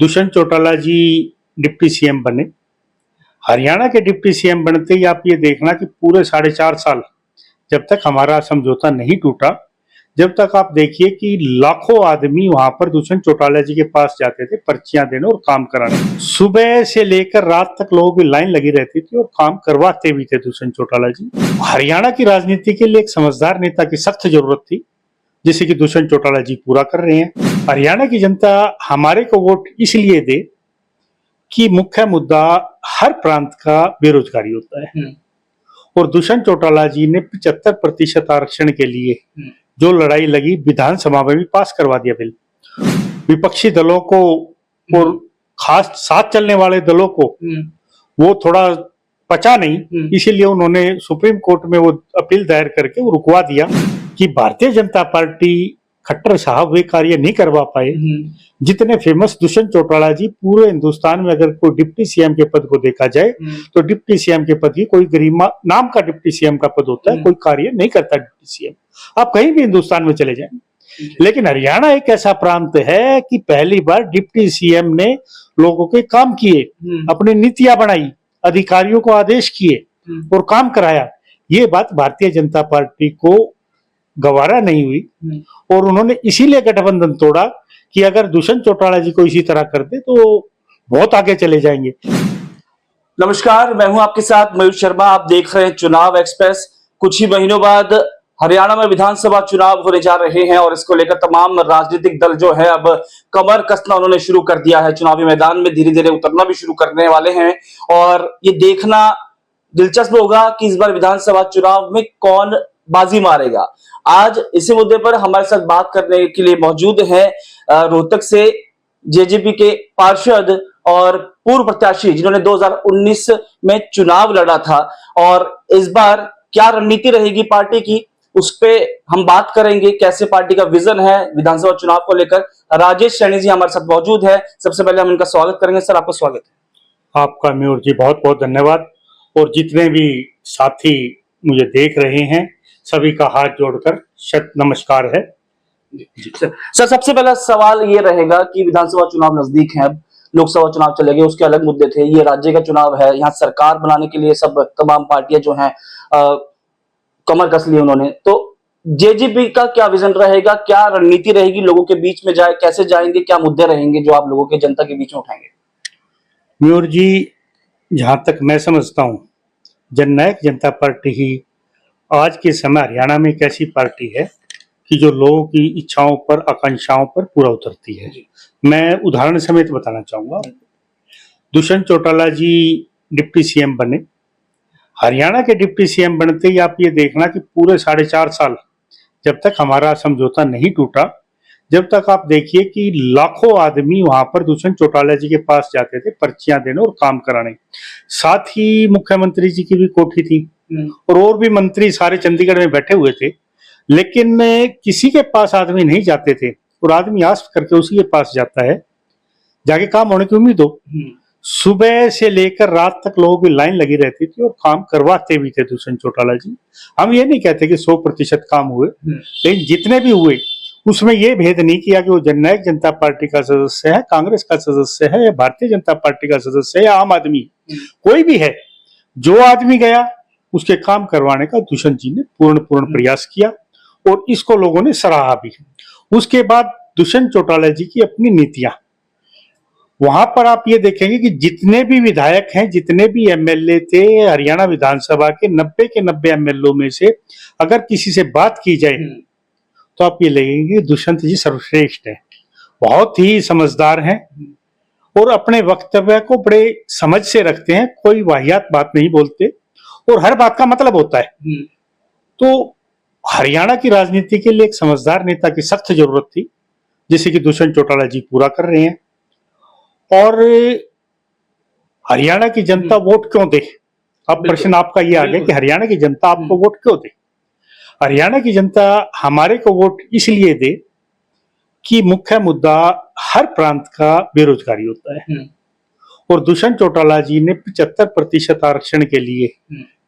दुष्यंत चौटाला जी deputy CM बने। हरियाणा के deputy CM बनते ही आप ये देखना कि पूरे 4.5 साल जब तक हमारा समझौता नहीं टूटा, जब तक आप देखिए कि लाखों आदमी वहां पर दुष्यंत चौटाला जी के पास जाते थे पर्चियां देने और काम कराने। सुबह से लेकर रात तक लोगों की लाइन लगी रहती थी और काम करवाते भी थे दुष्यंत चौटाला जी। हरियाणा की राजनीति के लिए एक समझदार नेता की सख्त जरूरत थी, जिसे कि दुष्यंत चौटाला जी पूरा कर रहे हैं। हरियाणा की जनता हमारे को वोट इसलिए दे कि मुख्य मुद्दा हर प्रांत का बेरोजगारी होता है और दुष्यंत चौटाला जी ने 75% आरक्षण के लिए जो लड़ाई लगी, विधानसभा में भी पास करवा दिया बिल। विपक्षी दलों को और खास साथ चलने वाले दलों को वो थोड़ा पचा नहीं, इसीलिए उन्होंने सुप्रीम कोर्ट में वो अपील दायर करके वो रुकवा दिया कि भारतीय जनता पार्टी खट्टर साहब वे कार्य नहीं करवा पाए जितने फेमस दुष्यंत चौटाला जी। पूरे हिंदुस्तान में अगर कोई डिप्टी सीएम के पद को देखा जाए तो डिप्टी सीएम के पद की कोई गरिमा नाम का डिप्टी सीएम का पद होता है, कोई कार्य नहीं करता डिप्टी सीएम। आप कहीं भी हिंदुस्तान में चले जाएं, लेकिन हरियाणा एक ऐसा प्रांत है कि पहली बार डिप्टी सीएम ने लोगों के काम किए, अपनी नीतियां बनाई, अधिकारियों को आदेश किए और काम कराया। ये बात भारतीय जनता पार्टी को गवारा नहीं हुई और उन्होंने इसीलिए गठबंधन तोड़ा कि अगर दुष्यंत चौटाला जी को इसी तरह कर दे तो बहुत आगे चले जाएंगे। नमस्कार, मैं हूं आपके साथ मयूर शर्मा। आप देख रहे हैं चुनाव एक्सप्रेस। कुछ ही महीनों बाद हरियाणा में विधानसभा चुनाव होने जा रहे हैं और इसको लेकर तमाम राजनीतिक दल जो है अब कमर कसना उन्होंने शुरू कर दिया है। चुनावी मैदान में धीरे धीरे उतरना भी शुरू करने वाले हैं और ये देखना दिलचस्प होगा कि इस बार विधानसभा चुनाव में कौन बाजी मारेगा। आज इसी मुद्दे पर हमारे साथ बात करने के लिए मौजूद है रोहतक से जेजेपी के पार्षद और पूर्व प्रत्याशी जिन्होंने 2019 में चुनाव लड़ा था और इस बार क्या रणनीति रहेगी पार्टी की, उस पे हम बात करेंगे। कैसे पार्टी का विजन है विधानसभा चुनाव को लेकर। राजेश सैनी जी हमारे साथ मौजूद है। सबसे पहले हम इनका स्वागत करेंगे। सर, आपका स्वागत है। आपका मयूर जी बहुत बहुत धन्यवाद। और जितने भी साथी मुझे देख रहे हैं सभी का हाथ जोड़कर शत नमस्कार है। सर, सबसे पहला सवाल ये रहेगा कि विधानसभा चुनाव नजदीक है, अब लोकसभा चुनाव चले गए, उसके अलग मुद्दे थे। ये राज्य का चुनाव है, यहाँ सरकार बनाने के लिए सब तमाम पार्टियां जो हैं कमर कस ली उन्होंने। तो जेजेपी का क्या विजन रहेगा, क्या रणनीति रहेगी, लोगों के बीच में जाए कैसे जाएंगे, क्या मुद्दे रहेंगे जो आप लोगों के जनता के बीच में उठाएंगे? मयूर जी, जहां तक मैं समझता हूं जननायक जनता पार्टी ही आज के समय हरियाणा में एक ऐसी पार्टी है कि जो लोगों की इच्छाओं पर, आकांक्षाओं पर पूरा उतरती है। मैं उदाहरण समेत बताना चाहूंगा। दुष्यंत चौटाला जी डिप्टी सीएम बने। हरियाणा के डिप्टी सीएम बनते ही आप ये देखना कि पूरे 4.5 साल जब तक हमारा समझौता नहीं टूटा, जब तक आप देखिए कि लाखों आदमी वहां पर दुष्यंत चौटाला जी के पास जाते थे पर्चियां देने और काम कराने। साथ ही मुख्यमंत्री जी की भी कोठी थी और भी मंत्री सारे चंडीगढ़ में बैठे हुए थे, लेकिन किसी के पास आदमी नहीं जाते थे और आदमी आस करके उसी के पास जाता है, जाके काम होने की उम्मीद हो। सुबह से लेकर रात तक लोगों की लाइन लगी रहती थी और काम करवाते भी थे दुष्यंत चौटाला जी। हम ये नहीं कहते कि 100% काम हुए, लेकिन जितने भी हुए उसमें ये भेद नहीं किया कि वो जननायक जनता पार्टी का सदस्य है, कांग्रेस का सदस्य है या भारतीय जनता पार्टी का सदस्य है या आम आदमी, कोई भी है। जो आदमी गया उसके काम करवाने का दुष्यंत जी ने पूर्ण प्रयास किया और इसको लोगों ने सराहा भी। उसके बाद दुष्यंत चौटाला जी की अपनी नीतियां, वहां पर आप ये देखेंगे कि जितने भी विधायक हैं, जितने भी एमएलए थे हरियाणा विधानसभा के 90 के 90 एमएलए में से अगर किसी से बात की जाए तो आप ये लगेंगे दुष्यंत जी सर्वश्रेष्ठ है, बहुत ही समझदार हैं और अपने वक्तव्य को बड़े समझ से रखते हैं, कोई वाहियात बात नहीं बोलते और हर बात का मतलब होता है। तो हरियाणा की राजनीति के लिए एक समझदार नेता की सख्त जरूरत थी, जिसे कि दुष्यंत चौटाला जी पूरा कर रहे हैं। और हरियाणा की जनता वोट क्यों दे, अब प्रश्न आपका ये आ गया कि हरियाणा की जनता आपको वोट क्यों दे। हरियाणा की जनता हमारे को वोट इसलिए दे कि मुख्य मुद्दा हर प्रांत का बेरोजगारी होता है और दुष्यंत चौटाला जी ने 75% आरक्षण के लिए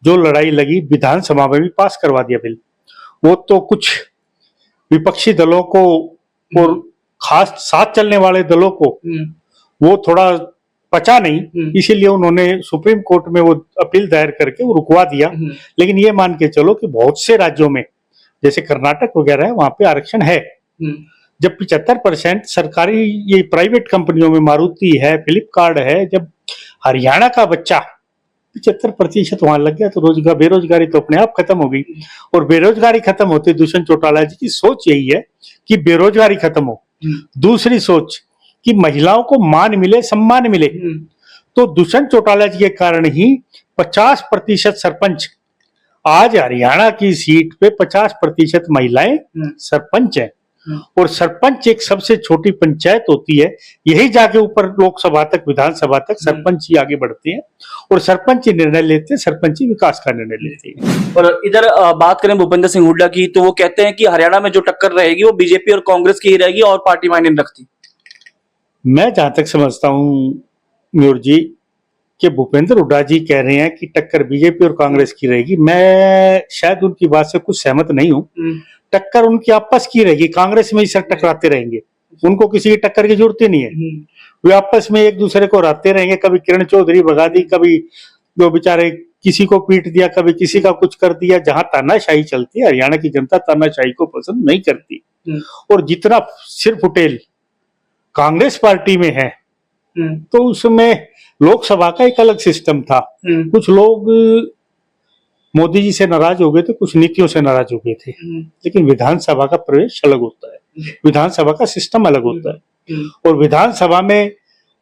जो लड़ाई लगी, विधानसभा में भी पास करवा दिया बिल। वो तो कुछ विपक्षी दलों को और खास साथ चलने वाले दलों को वो थोड़ा पचा नहीं, इसीलिए उन्होंने सुप्रीम कोर्ट में वो अपील दायर करके वो रुकवा दिया। लेकिन ये मान के चलो कि बहुत से राज्यों में जैसे कर्नाटक वगैरह है वहां पे आरक्षण है, जब 75% सरकारी ये प्राइवेट कंपनियों में मारुति है, फ्लिपकार्ट है, जब हरियाणा का बच्चा 75% वहां लग गया तो रोजगार बेरोजगारी तो अपने आप खत्म हो गई। और बेरोजगारी खत्म होते दुष्यंत चौटाला जी की सोच यही है कि बेरोजगारी खत्म हो। दूसरी सोच कि महिलाओं को मान मिले, सम्मान मिले। तो दुष्यंत चौटाला जी के कारण ही 50% सरपंच, आज हरियाणा की सीट पे 50% महिलाएं सरपंच हैं। और सरपंच एक सबसे छोटी पंचायत होती है, यही जाके ऊपर लोकसभा तक, विधानसभा तक सरपंच ही आगे बढ़ते हैं और सरपंच ही निर्णय लेते हैं, सरपंच ही विकास का निर्णय लेते हैं। और इधर बात करें भूपेंद्र सिंह हुड्डा की, तो वो कहते हैं कि हरियाणा में जो टक्कर रहेगी वो बीजेपी और कांग्रेस की ही रहेगी और पार्टी मायने नहीं रखती। मैं जहां तक समझता हूं म्यूर जी कि भूपेंद्र हुड्डा जी कह रहे हैं कि टक्कर बीजेपी और कांग्रेस की रहेगी, मैं शायद उनकी बात से कुछ सहमत नहीं हूं। टक्कर उनकी आपस की रहेगी, कांग्रेस में ही सर टकराते रहेंगे, उनको किसी की टक्कर की जरूरत ही नहीं है। वे आपस में एक दूसरे को हराते रहेंगे, कभी किरण चौधरी भगा दी, कभी वो बेचारे किसी को पीट दिया, कभी किसी का कुछ कर दिया। जहां तानाशाही चलती है, हरियाणा की जनता तानाशाही को पसंद नहीं करती। और जितना सिर फुटेल कांग्रेस पार्टी में है तो उसमें लोकसभा का एक अलग सिस्टम था। कुछ लोग मोदी जी से नाराज हो गए थे, कुछ नीतियों से नाराज हो गए थे, लेकिन विधानसभा का प्रवेश अलग होता है, विधानसभा का सिस्टम अलग होता है। और विधानसभा में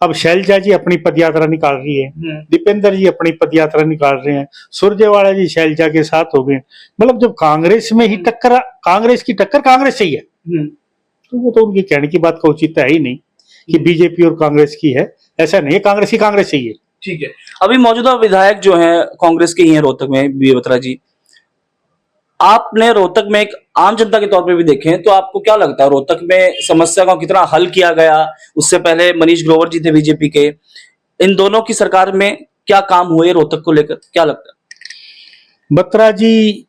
अब शैलजा जी अपनी पदयात्रा निकाल रही है, दीपेंद्र जी अपनी पदयात्रा निकाल रहे हैं, सुरजेवाला जी शैलजा के साथ हो गए। मतलब जब कांग्रेस में ही टक्कर, कांग्रेस की टक्कर कांग्रेस से ही है, तो वो तो उनकी कहने की बात का औचित्य है ही नहीं कि बीजेपी और कांग्रेस की है। ऐसा नहीं है, कांग्रेस ही कांग्रेस से ही है। ठीक है, अभी मौजूदा विधायक जो हैं कांग्रेस के ही हैं रोहतक में, वीरभद्रा जी, आपने रोहतक में एक आम जनता के तौर पे भी देखे हैं, तो आपको क्या लगता है रोहतक में समस्या को कितना हल किया गया? उससे पहले मनीष ग्रोवर जी थे बीजेपी के, इन दोनों की सरकार में क्या काम हुए रोहतक को लेकर, क्या लगता है? बत्रा जी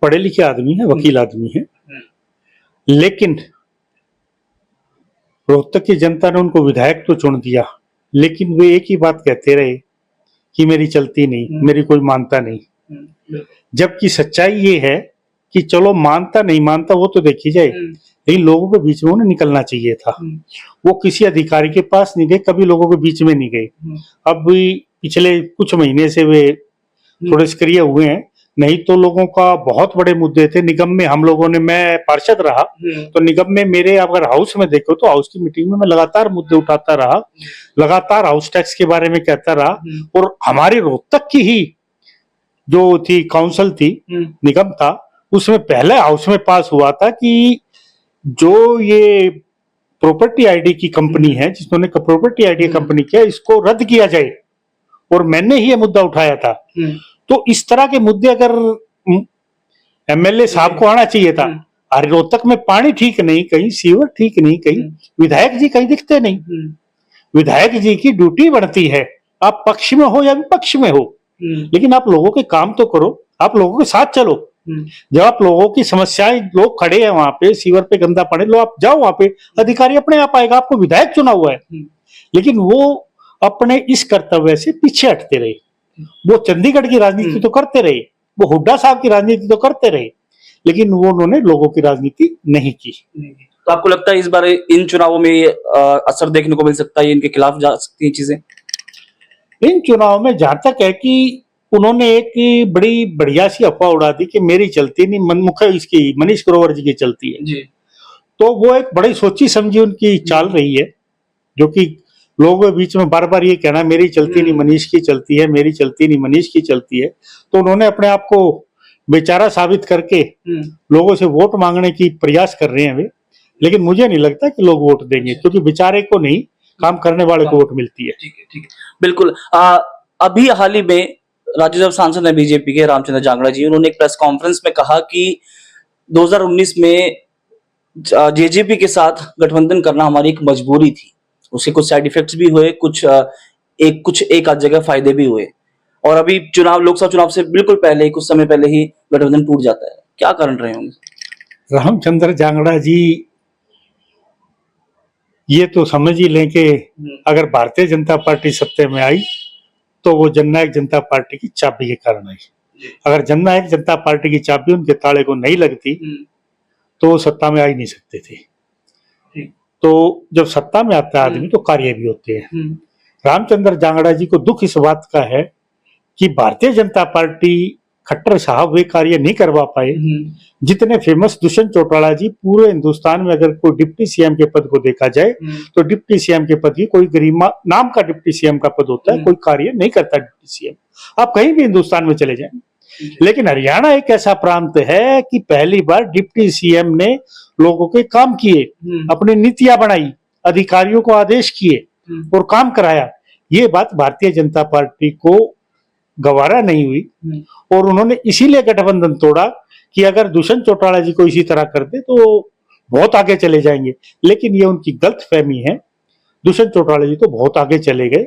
पढ़े लिखे आदमी है, वकील आदमी है, लेकिन रोहतक की जनता ने उनको विधायक तो चुन दिया, लेकिन वे एक ही बात कहते रहे कि मेरी चलती नहीं, मेरी कोई मानता नहीं। जबकि सच्चाई ये है कि चलो मानता नहीं मानता वो तो देखी जाए, लेकिन लोगों के बीच में उन्हें निकलना चाहिए था। वो किसी अधिकारी के पास नहीं गए, कभी लोगों के बीच में नहीं गए। अब पिछले कुछ महीने से वे थोड़े सक्रिय हुए हैं, नहीं तो लोगों का बहुत बड़े मुद्दे थे। निगम में हम लोगों ने, मैं पार्षद रहा तो निगम में मेरे अगर हाउस में देखो तो हाउस की मीटिंग में मैं लगातार मुद्दे उठाता रहा, लगातार हाउस टैक्स के बारे में कहता रहा। और हमारी रोहतक की ही जो थी काउंसिल थी, निगम था, उसमें पहले हाउस में पास हुआ था कि जो ये प्रॉपर्टी आईडी की कंपनी है, जिन्होंने प्रॉपर्टी आईडी कंपनी किया, इसको रद्द किया जाए। और मैंने ही ये मुद्दा उठाया था। तो इस तरह के मुद्दे अगर एमएलए साहब को आना चाहिए था। अरे रोहतक में पानी ठीक नहीं, कहीं सीवर ठीक नहीं, कहीं विधायक जी कहीं दिखते नहीं। विधायक जी की ड्यूटी बढ़ती है, आप पक्ष में हो या विपक्ष में हो, लेकिन आप लोगों के काम तो करो, आप लोगों के साथ चलो। जब आप लोगों की समस्याएं, लोग खड़े हैं वहां पे, सीवर पे गंदा पड़े, लो आप जाओ वहां पे, अधिकारी अपने आप आएगा। आपको विधायक चुना हुआ है, लेकिन वो अपने इस कर्तव्य से पीछे हटते रहे। वो चंडीगढ़ की राजनीति तो करते रहे, वो हुड्डा साहब की राजनीति तो करते रहे, लेकिन वो उन्होंने लोगों की राजनीति नहीं की। तो आपको लगता है इस बार इन चुनावों में ये असर देखने को मिल सकता है, इनके खिलाफ जा सकती है चीजें? इन चुनाव में जहां तक है कि उन्होंने एक बड़ी बढ़िया सी अफवाह उड़ा दी कि मेरी चलती नहीं, मनमुखा इसकी मनीष ग्रोवर जी की चलती है जी। तो वो एक बड़ी सोची समझी उनकी चाल रही है, जो कि लोगों के बीच में बार बार ये कहना मेरी चलती नहीं मनीष की चलती है, मेरी चलती नहीं मनीष की चलती है। तो उन्होंने अपने आप को बेचारा साबित करके लोगों से वोट मांगने की प्रयास कर रहे हैं वे, लेकिन मुझे नहीं लगता कि लोग वोट देंगे, क्योंकि बेचारे को नहीं, काम करने वाले को वोट मिलती है। ठीक है, ठीक है, बिल्कुल। अभी हाल ही में राज्यसभा सांसद है बीजेपी के रामचंद्र जांगड़ा जी, उन्होंने एक प्रेस कॉन्फ्रेंस में कहा कि 2019 में जेजेपी के साथ गठबंधन करना हमारी एक मजबूरी थी। उसके कुछ साइड इफेक्ट्स भी हुए, कुछ एक आध जगह फायदे भी हुए, और अभी चुनाव, लोकसभा चुनाव से बिल्कुल पहले, कुछ समय पहले ही गठबंधन टूट जाता है। क्या कारण रहे होंगे? रामचंद्र जांगड़ा जी ये तो समझ ही लें कि अगर भारतीय जनता पार्टी सत्ता में आई तो वो जननायक जनता पार्टी की चाबी के कारण आई। अगर जननायक जनता पार्टी की चाबी उनके ताले को नहीं लगती तो वो सत्ता में आ ही नहीं सकते थे। तो जब सत्ता में आता है आदमी तो कार्य भी होते हैं। रामचंद्र जांगड़ा जी को दुख इस बात का है कि भारतीय जनता पार्टी खट्टर साहब वे कार्य नहीं करवा पाए जितने फेमस दुष्यंत चौटाला जी। पूरे हिंदुस्तान में अगर कोई डिप्टी सीएम के पद को देखा जाए तो डिप्टी सीएम के पद की कोई गरिमा नाम का डिप्टी सीएम का पद होता है, कोई कार्य नहीं करता डिप्टी सीएम। आप कहीं भी हिंदुस्तान में चले जाएं। लेकिन हरियाणा एक ऐसा प्रांत है कि पहली बार डिप्टी सीएम ने लोगों के काम किए, अपनी नीतियां बनाई, अधिकारियों को आदेश किए और काम कराया। ये बात भारतीय जनता पार्टी को गवारा नहीं हुई और उन्होंने इसीलिए गठबंधन तोड़ा कि अगर दुष्यंत चौटाला जी को इसी तरह कर दे तो बहुत आगे चले जाएंगे। लेकिन ये उनकी गलतफहमी है। दुष्यंत चौटाला जी तो बहुत आगे चले गए।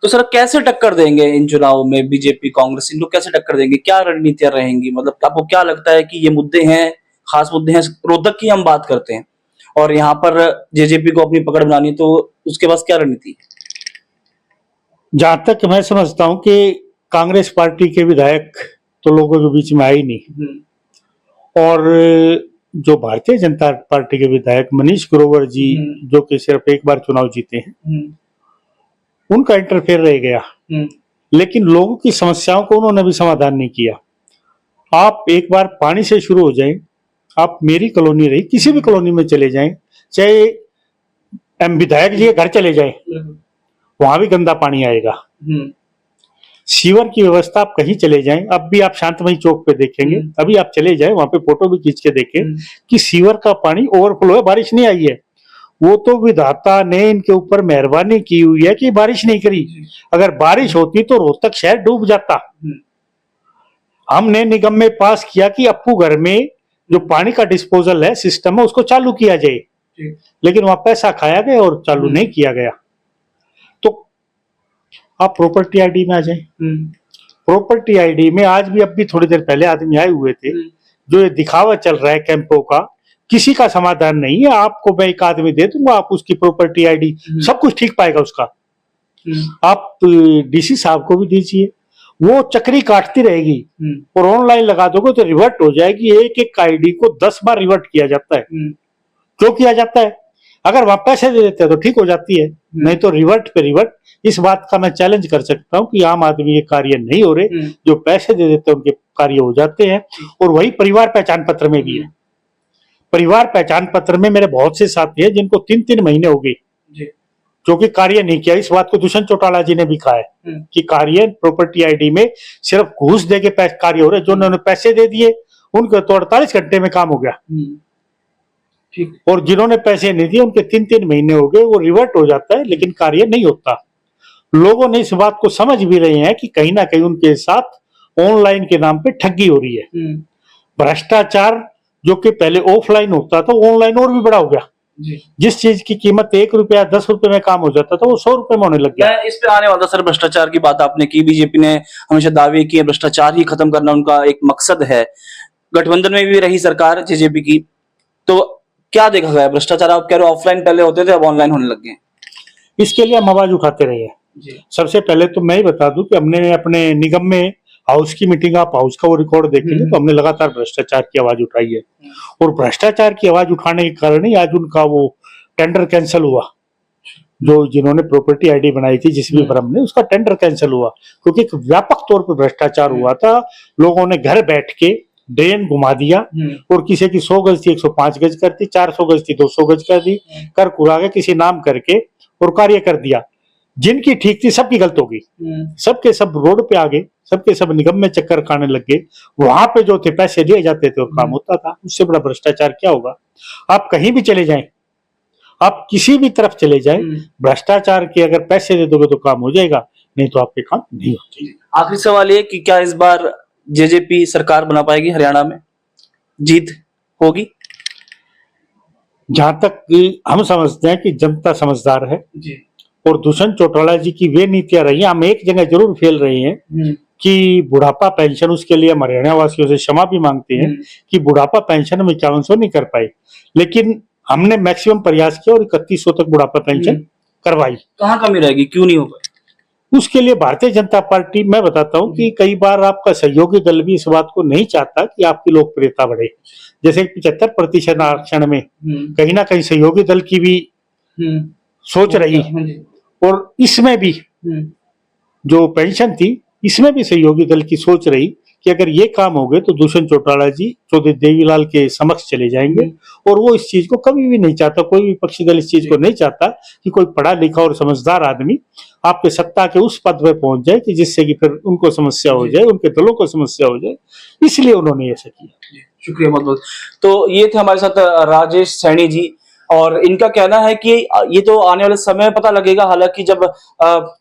तो सर कैसे टक्कर देंगे इन चुनाव में बीजेपी कांग्रेस, इन लोग कैसे टक्कर देंगे? क्या रणनीतियां रहेंगी? मतलब आपको क्या लगता है कि ये मुद्दे हैं, खास मुद्दे हैं? रोहतक की हम बात करते हैं और यहाँ पर जेजेपी को अपनी पकड़ बनानी है, तो उसके पास क्या रणनीति है? जहां तक मैं समझता हूं कि कांग्रेस पार्टी के विधायक तो लोगों के बीच में आए नहीं और जो भारतीय जनता पार्टी के विधायक मनीष ग्रोवर जी जो कि सिर्फ एक बार चुनाव जीते हैं उनका इंटरफेयर रह गया। लेकिन लोगों की समस्याओं को उन्होंने भी समाधान नहीं किया। आप एक बार पानी से शुरू हो जाएं, आप मेरी कॉलोनी रही किसी भी कॉलोनी में चले जाएं, चाहे एम विधायक जी के घर चले जाएं, वहां भी गंदा पानी आएगा। सीवर की व्यवस्था आप कहीं चले जाएं, अब भी आप शांतमई चौक पे देखेंगे, अभी आप चले जाएं वहां पे फोटो भी खींच के देखें कि सीवर का पानी ओवरफ्लो है, बारिश नहीं आई है। वो तो विधाता ने इनके ऊपर मेहरबानी की हुई है कि बारिश नहीं करी। अगर बारिश होती तो रोहतक शहर डूब जाता। हमने निगम में पास किया कि अप्पू घर में जो पानी का डिस्पोजल है सिस्टम है उसको चालू किया जाए, लेकिन वहां पैसा खाया गया और चालू नहीं किया गया। तो आप प्रॉपर्टी आईडी में आ जाए। प्रॉपर्टी आईडी में आज भी अब भी थोड़ी देर पहले आदमी आए हुए थे। जो ये दिखावा चल रहा है कैंपों का, किसी का समाधान नहीं है। आपको मैं एक आदमी दे दूंगा, आप उसकी प्रॉपर्टी आईडी सब कुछ ठीक पाएगा उसका। आप डीसी साहब को भी दीजिए, वो चक्री काटती रहेगी और ऑनलाइन लगा दोगे तो रिवर्ट हो जाएगी। एक एक आईडी को 10 बार रिवर्ट किया जाता है। क्यों किया जाता है? अगर वहां पैसे दे देते हैं तो ठीक हो जाती है, नहीं तो रिवर्ट पे रिवर्ट। इस बात का मैं चैलेंज कर सकता हूं कि आम आदमी ये कार्य नहीं हो रहे, जो पैसे दे देते हैं उनके कार्य हो जाते हैं। और वही परिवार पहचान पत्र में भी है। परिवार पहचान पत्र में मेरे बहुत से साथी हैं जिनको 3-3 महीने हो गए क्योंकि कार्य नहीं किया। इस बात को दुष्यंत चौटाला जी ने भी कहा है कि कार्य प्रॉपर्टी आईडी में सिर्फ घूस दे के कार्य हो रहे। जो उन्होंने पैसे दे दिए उनके तो 48 घंटे में काम हो गया, और जिन्होंने पैसे नहीं दिए उनके 3-3 महीने हो गए, वो रिवर्ट हो जाता है लेकिन कार्य नहीं होता। लोगों ने इस बात को समझ भी रहे हैं कि कहीं ना कहीं उनके साथ ऑनलाइन के नाम पे ठगी हो रही है। भ्रष्टाचार जो कि पहले ऑफलाइन होता था ऑनलाइन और भी बड़ा हो गया। जिस चीज की कीमत 1 रुपया 10 रुपए में काम हो जाता था वो 100 रुपए में होने लग गया। मैं इस पे आने वाला सर, भ्रष्टाचार की बात आपने की। बीजेपी ने हमेशा दावे किए भ्रष्टाचार ही खत्म करना उनका एक मकसद है। गठबंधन में भी रही सरकार जेजेपी की, तो क्या देखा गया? भ्रष्टाचार आप कह रहे हो ऑफलाइन पहले होते थे, अब ऑनलाइन होने लग गए। इसके लिए हम आवाज उठाते रहे हैं। सबसे पहले तो मैं ही बता दूं कि हमने अपने निगम में हाउस की मीटिंग, आप हाउस का वो रिकॉर्ड देखेंगे तो हमने लगातार भ्रष्टाचार की आवाज उठाई है। और भ्रष्टाचार की आवाज उठाने के कारण ही आज उनका वो टेंडर कैंसिल हुआ। जो जिन्होंने प्रॉपर्टी आईडी बनाई थी जिस भी फर्म ने, उसका टेंडर कैंसिल हुआ क्योंकि एक व्यापक तौर पर भ्रष्टाचार हुआ था। लोगों ने घर बैठ के ड्रेन घुमा दिया और किसी की 100 गज थी 105 गज कर दी, 400 गज थी 200 गज कर दी, कर कुरा के किसी नाम करके और कार्य कर दिया। जिनकी ठीक थी सबकी गलत हो गई। सबके सब रोड पे आ गए, सबके सब निगम में चक्कर खाने लग गए। वहां पे जो थे पैसे दिए जाते थे और काम होता था। उससे बड़ा भ्रष्टाचार क्या होगा? आप कहीं भी चले जाएं, आप किसी भी तरफ चले जाएं, भ्रष्टाचार के अगर पैसे दे दोगे तो काम हो जाएगा, नहीं तो आपके काम नहीं होते। आखिरी सवाल ये कि क्या इस बार जेजेपी सरकार बना पाएगी? हरियाणा में जीत होगी? जहां तक हम समझते हैं कि जनता समझदार है और दुष्यंत चौटाला जी की वे नीतियां रही। हम एक जगह जरूर फेल रहे हैं कि बुढ़ापा पेंशन, उसके लिए हम हरियाणा वासियों से क्षमा भी मांगते हैं कि बुढ़ापा पेंशन हम 5100 नहीं कर पाए। लेकिन हमने मैक्सिमम प्रयास किया और 3100 तक बुढ़ापा पेंशन करवाई। कहाँ कमी रहेगी, क्यों नहीं हो पाई? उसके लिए भारतीय जनता पार्टी, मैं बताता हूं कि कई बार आपका सहयोगी दल भी इस बात को नहीं चाहता कि आपकी लोकप्रियता बढ़े। जैसे 75% आरक्षण में कहीं ना कहीं सहयोगी दल की भी सोच रही, और इसमें भी जो पेंशन थी इसमें भी सहयोगी दल की सोच रही कि अगर ये काम हो गए तो दूषण चौटाला जी चौधरी देवीलाल के समक्ष चले जाएंगे, और वो इस चीज को कभी भी नहीं चाहता, कोई विपक्षी दल इस चीज को नहीं चाहता कि कोई पढ़ा लिखा और समझदार आदमी आपके सत्ता के उस पद पर पहुंच जाए कि जिससे कि फिर उनको समस्या हो जाए, उनके दलों को समस्या हो जाए, इसलिए उन्होंने ऐसा किया। शुक्रिया बहुत बहुत। तो ये थे हमारे साथ राजेश सैनी जी, और इनका कहना है कि ये तो आने वाले समय में पता लगेगा, हालांकि जब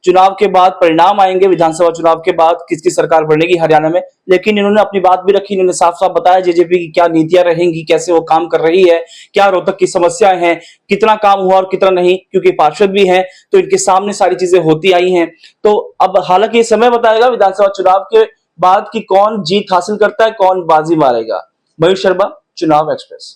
चुनाव के बाद परिणाम आएंगे, विधानसभा चुनाव के बाद किसकी सरकार बनेगी हरियाणा में, लेकिन इन्होंने अपनी बात भी रखी। इन्होंने साफ साफ बताया जेजेपी की क्या नीतियां रहेंगी, कैसे वो काम कर रही है, क्या रोहतक की समस्याएं हैं, कितना काम हुआ और कितना नहीं, क्योंकि पार्षद भी हैं तो इनके सामने सारी चीजें होती आई हैं। तो अब हालांकि ये समय बताएगा विधानसभा चुनाव के बाद कि कौन जीत हासिल करता है, कौन बाजी मारेगा। मयूर शर्मा, चुनाव एक्सप्रेस।